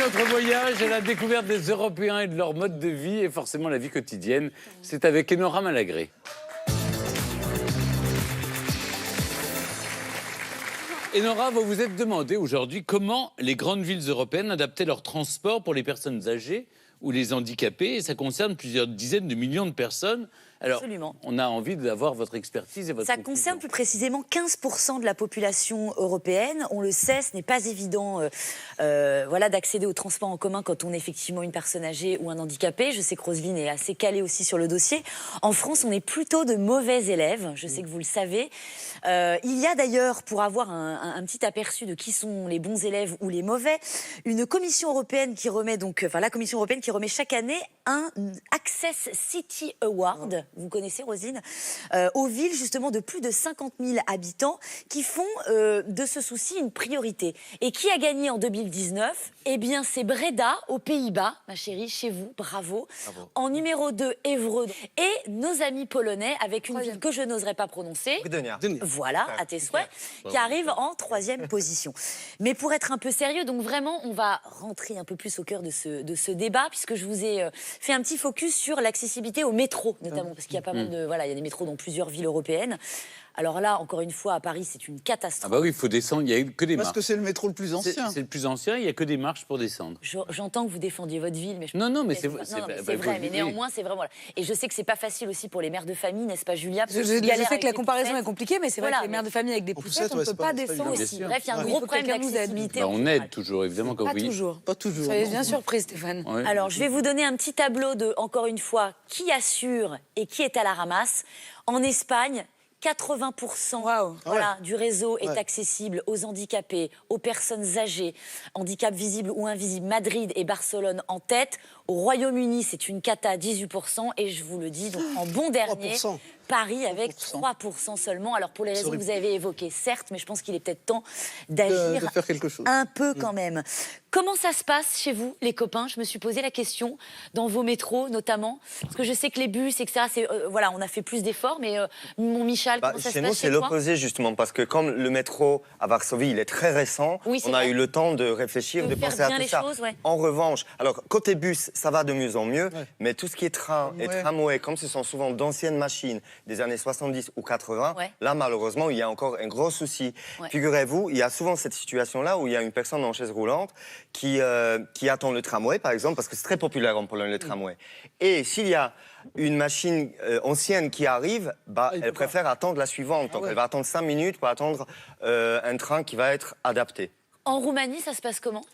notre voyage à la découverte des Européens et de leur mode de vie et forcément la vie quotidienne. C'est avec Enora Malagré. Enora, vous vous êtes demandé aujourd'hui comment les grandes villes européennes adaptaient leur transport pour les personnes âgées ou les handicapés. Et ça concerne plusieurs dizaines de millions de personnes. Alors, Absolument. on a envie d'avoir votre expertise et votre Ça conclusion. concerne plus précisément 15% de la population européenne. On le sait, ce n'est pas évident voilà, d'accéder au transport en commun quand on est effectivement une personne âgée ou un handicapé. Je sais que Roselyne est assez calée aussi sur le dossier. En France, on est plutôt de mauvais élèves. Je sais que vous le savez. Il y a d'ailleurs, pour avoir un petit aperçu de qui sont les bons élèves ou les mauvais, une commission européenne qui remet donc, enfin la commission européenne qui remet chaque année un Access City Award. Vous connaissez, Rosine, aux villes justement de plus de 50 000 habitants qui font de ce souci une priorité. Et qui a gagné en 2019 ? Eh bien, c'est Breda, aux Pays-Bas, ma chérie, chez vous, bravo. Bravo. En numéro 2, Évreux. Et nos amis polonais, avec une ville que je n'oserais pas prononcer. Gdynia. Voilà, à tes souhaits, qui arrive en 3e position. Mais pour être un peu sérieux, donc vraiment, on va rentrer un peu plus au cœur de ce débat, puisque je vous ai fait un petit focus sur l'accessibilité au métro, notamment, parce qu'il y a pas mal de... Voilà, il y a des métros dans plusieurs villes européennes. Alors là, encore une fois, à Paris, c'est une catastrophe. Ah bah oui, il faut descendre, il n'y a que des marches. Parce que c'est le métro le plus ancien. C'est le plus ancien, il n'y a que des marches pour descendre. J'entends que vous défendiez votre ville, mais... Non, mais c'est vrai, vrai, mais néanmoins, c'est vraiment... Et je sais que c'est pas facile aussi pour les mères de famille, n'est-ce pas, Julia? Je sais que la comparaison est compliquée, mais c'est vrai que les mères de famille avec des poussettes, on ne peut pas descendre aussi. Bref, il y a un gros problème d'accessibilité. On aide toujours, évidemment, quand vous... Toujours. Pas toujours. Soyez bien surpris, Stéphane. Ouais. Alors, je vais vous donner un petit tableau de, encore une fois, qui assure et qui est à la ramasse. En Espagne, 80% du réseau est accessible aux handicapés, aux personnes âgées, handicap visible ou invisible. Madrid et Barcelone en tête. Au Royaume-Uni, c'est une cata, 18%. Et je vous le dis, donc en bon dernier, 3%. Paris avec 3% seulement. Alors pour les raisons que vous avez évoquées, certes, mais je pense qu'il est peut-être temps d'agir de faire quelque chose. un peu quand même. Comment ça se passe chez vous, les copains? Je me suis posé la question, dans vos métros notamment, parce que je sais que les bus, etc., voilà, on a fait plus d'efforts, mais mon Michal, comment ça se passe chez toi? Chez nous, c'est l'opposé justement, parce que comme le métro à Varsovie, il est très récent, on a eu le temps de réfléchir, de penser à tout ça. En revanche, alors côté bus, ça va de mieux en mieux, mais tout ce qui est train et tramway, comme ce sont souvent d'anciennes machines des années 70 ou 80, là malheureusement, il y a encore un gros souci. Figurez-vous, il y a souvent cette situation-là où il y a une personne en chaise roulante qui attend le tramway, par exemple, parce que c'est très populaire en Pologne, le tramway. Et s'il y a une machine ancienne qui arrive, elle préfère attendre la suivante. Donc elle va attendre 5 minutes pour attendre un train qui va être adapté. En Roumanie, ça se passe comment?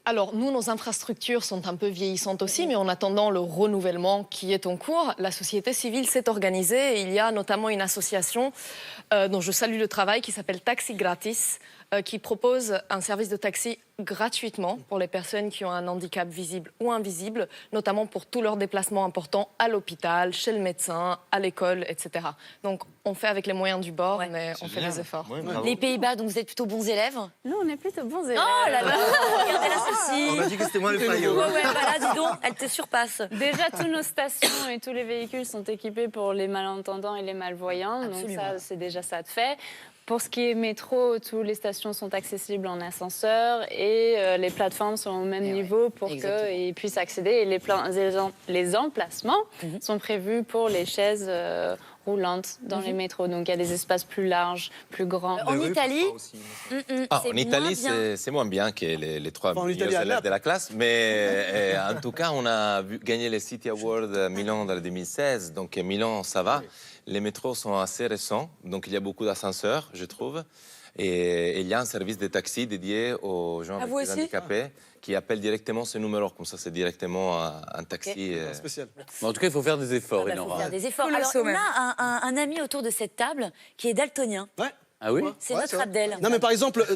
Alors, nous, nos infrastructures sont un peu vieillissantes aussi, mais en attendant le renouvellement qui est en cours, la société civile s'est organisée. Et il y a notamment une association dont je salue le travail qui s'appelle Taxi Gratis, qui propose un service de taxi gratuitement pour les personnes qui ont un handicap visible ou invisible, notamment pour tous leurs déplacements importants à l'hôpital, chez le médecin, à l'école, etc. Donc, on fait avec les moyens du bord, mais on fait des efforts. Les Pays-Bas, donc vous êtes plutôt bons élèves? Nous, on est plutôt bons élèves. Oh là là, regardez-la ceci. On m'a dit que c'était moi le faillot. Voilà, dis donc, elle te surpasse. Déjà, tous nos stations et tous les véhicules sont équipés pour les malentendants et les malvoyants. Absolument. Donc ça, c'est déjà ça de fait. Pour ce qui est métro, toutes les stations sont accessibles en ascenseur et les plateformes sont au même niveau pour qu'ils puissent accéder. Et les emplacements sont prévus pour les chaises roulantes dans les métros. Donc il y a des espaces plus larges, plus grands. En Italie, en Italie, c'est moins bien que les trois meilleurs élèves de la classe. Mais en tout cas, on a gagné les City Awards Milan dans le 2016. Donc Milan, ça va. Les métros sont assez récents, donc il y a beaucoup d'ascenseurs, je trouve. Et il y a un service de taxi dédié aux gens avec des handicapés qui appellent directement ce numéro. Comme ça, c'est directement un taxi. Spécial. Mais en tout cas, il faut faire des efforts, il faut faire des efforts. Alors, on a un ami autour de cette table qui est daltonien. Ouais. Ah oui? C'est notre Abdel. Non, mais par exemple,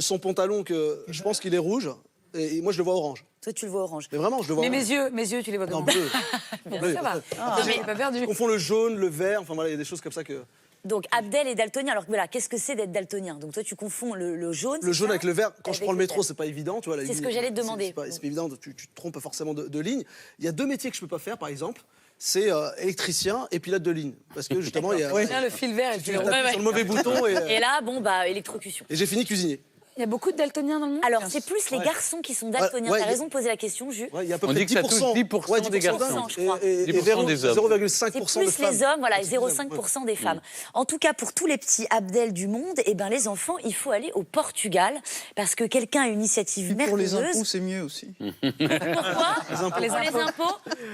son pantalon, je pense qu'il est rouge, et moi, je le vois orange. Toi, tu le vois orange. Mais vraiment, je le vois Mais orange. mes yeux, tu les vois comment? Non, bleu. Bleu. Ça va. J'ai pas perdu. On confond le jaune, le vert, enfin voilà, il y a des choses comme ça que... Donc Abdel est daltonien. Alors voilà, qu'est-ce que c'est d'être daltonien? Donc toi, tu confonds le jaune. Le jaune avec le vert. Quand je prends le métro, vert. c'est pas évident, tu vois. C'est ce que j'allais te demander. C'est pas évident, tu te trompes forcément de ligne. Il y a 2 métiers que je peux pas faire, par exemple. C'est électricien et pilote de ligne. Parce que justement, il y a... Le fil vert et Tu tapes sur le mauvais bouton Et là, bon, électrocution. Et j'ai fini cuisinier. Il y a beaucoup de daltoniens dans le monde? Alors, c'est plus les garçons qui sont daltoniens. T'as raison de poser la question, Jules. Il y a à peu On près dit que ça touche 10% des garçons. Je crois. Et 0,5% de femmes. C'est plus les hommes, voilà, 0,5% des femmes. En tout cas, pour tous les petits Abdel du monde, eh ben, les enfants, il faut aller au Portugal parce que quelqu'un a une initiative merveilleuse. Pour les impôts, c'est mieux aussi. Pourquoi? Pour les impôts.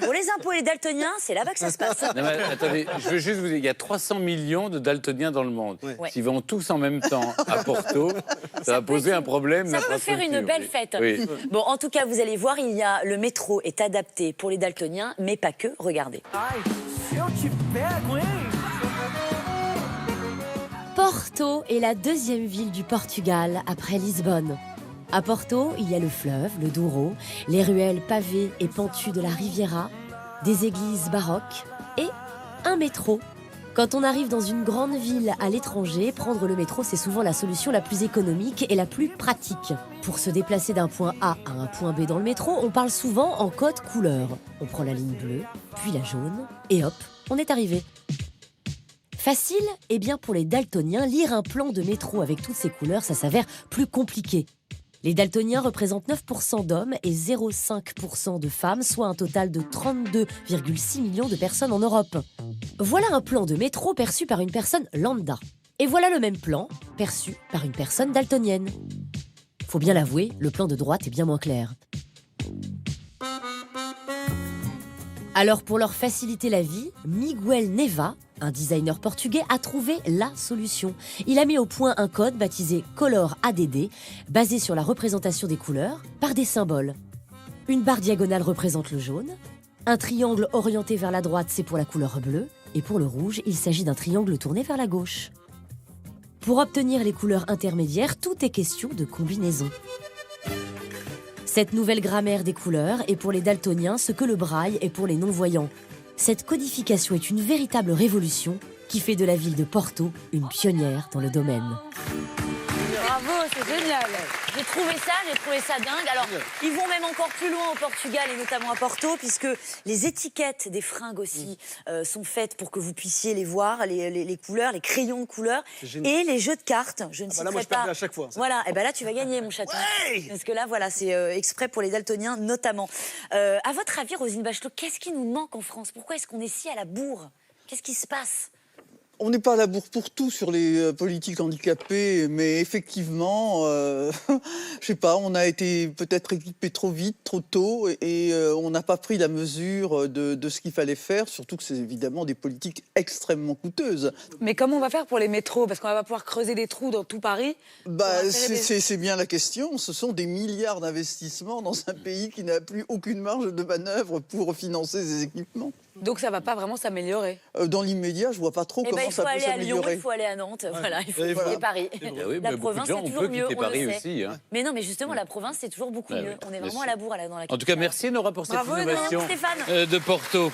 Pour les impôts et les daltoniens, c'est là-bas que ça se passe. Non, mais attendez, je veux juste vous dire, il y a 300 millions de daltoniens dans le monde. S'ils vont tous en même temps à Porto, ça va poser un problème. Ça peut faire une belle fête. Oui. Bon, en tout cas, vous allez voir, le métro est adapté pour les daltoniens, mais pas que. Regardez. Porto est la deuxième ville du Portugal après Lisbonne. À Porto, il y a le fleuve, le Douro, les ruelles pavées et pentues de la Riviera, des églises baroques et un métro. Quand on arrive dans une grande ville à l'étranger, prendre le métro, c'est souvent la solution la plus économique et la plus pratique. Pour se déplacer d'un point A à un point B dans le métro, on parle souvent en code couleur. On prend la ligne bleue, puis la jaune, et hop, on est arrivé. Facile? Eh bien pour les daltoniens, lire un plan de métro avec toutes ces couleurs, ça s'avère plus compliqué. Les daltoniens représentent 9% d'hommes et 0,5% de femmes, soit un total de 32,6 millions de personnes en Europe. Voilà un plan de métro perçu par une personne lambda. Et voilà le même plan perçu par une personne daltonienne. Faut bien l'avouer, le plan de droite est bien moins clair. Alors pour leur faciliter la vie, Miguel Neva, un designer portugais, a trouvé la solution. Il a mis au point un code baptisé Color ADD, basé sur la représentation des couleurs par des symboles. Une barre diagonale représente le jaune, un triangle orienté vers la droite, c'est pour la couleur bleue, et pour le rouge, il s'agit d'un triangle tourné vers la gauche. Pour obtenir les couleurs intermédiaires, tout est question de combinaison. Cette nouvelle grammaire des couleurs est pour les daltoniens ce que le braille est pour les non-voyants. Cette codification est une véritable révolution qui fait de la ville de Porto une pionnière dans le domaine. Bravo, c'est génial. J'ai trouvé ça dingue. Alors, ils vont même encore plus loin au Portugal et notamment à Porto, puisque les étiquettes des fringues aussi sont faites pour que vous puissiez les voir, les couleurs, les crayons de couleur et les jeux de cartes. Je ne citerai moi, je pas. à chaque fois. Ça. Voilà, et ben là tu vas gagner mon chaton. Parce que là, voilà, c'est exprès pour les daltoniens notamment. À votre avis, Roselyne Bachelot, qu'est-ce qui nous manque en France? Pourquoi est-ce qu'on est si à la bourre? Qu'est-ce qui se passe? On n'est pas à la bourre pour tout sur les politiques handicapées, mais effectivement, je sais pas, on a été peut-être équipé trop vite, trop tôt, et on n'a pas pris la mesure de ce qu'il fallait faire, surtout que c'est évidemment des politiques extrêmement coûteuses. Mais comment on va faire pour les métros? Parce qu'on va pas pouvoir creuser des trous dans tout Paris. C'est bien la question. Ce sont des milliards d'investissements dans un pays qui n'a plus aucune marge de manœuvre pour financer ces équipements. Donc ça va pas vraiment s'améliorer. Dans l'immédiat, je vois pas trop comment ça peut s'améliorer. Il faut aller à Lyon, il faut aller à Nantes, voilà, il faut quitter Paris. Oui, la province, c'est toujours mieux, on le sait. Aussi, hein. Mais non, mais justement, la province, c'est toujours beaucoup mieux. On est vraiment à la bourre là, dans la capitale. En tout cas, merci Nora pour cette innovation de Porto.